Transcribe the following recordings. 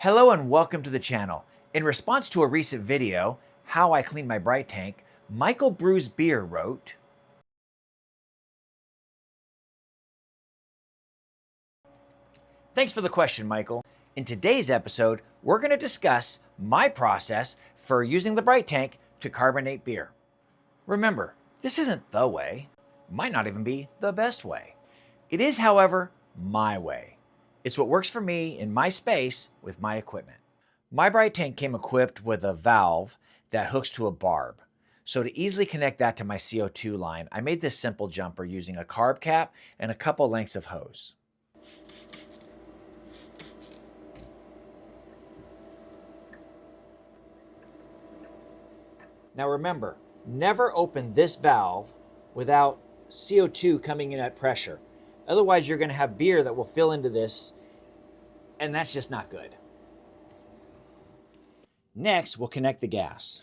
Hello and welcome to the channel. In response to a recent video, How I Clean My Brite Tank, Michael Brews Beer wrote, "Thanks for the question, Michael. In today's episode, we're going to discuss my process for using the Brite Tank to carbonate beer. Remember, this isn't the way, might not even be the best way. It is, however, my way. It's what works for me in my space with my equipment. My Brite Tank came equipped with a valve that hooks to a barb. So to easily connect that to my CO2 line, I made this simple jumper using a carb cap and a couple lengths of hose. Now remember, never open this valve without CO2 coming in at pressure. Otherwise, you're going to have beer that will fill into this, and that's just not good. Next, we'll connect the gas.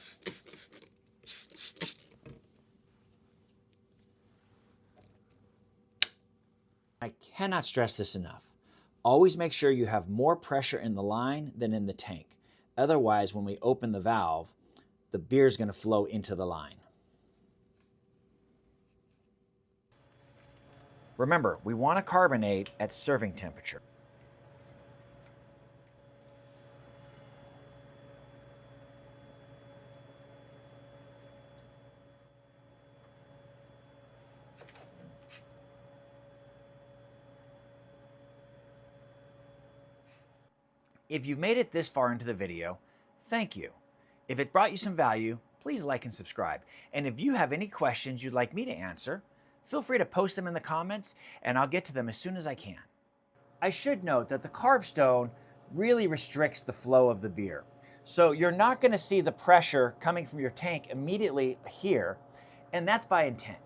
I cannot stress this enough. Always make sure you have more pressure in the line than in the tank. Otherwise, when we open the valve, the beer is going to flow into the line. Remember, we want to carbonate at serving temperature. If you've made it this far into the video, thank you. If it brought you some value, please like and subscribe. And if you have any questions you'd like me to answer, feel free to post them in the comments and I'll get to them as soon as I can. I should note that the carb stone really restricts the flow of the beer. So you're not going to see the pressure coming from your tank immediately here, and that's by intent.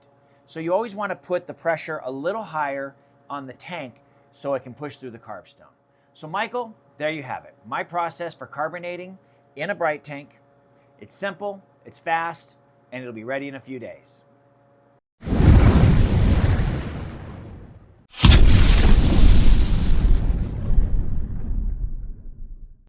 So you always want to put the pressure a little higher on the tank so it can push through the carb stone. So Michael, there you have it. My process for carbonating in a Brite tank. It's simple, it's fast, and it'll be ready in a few days.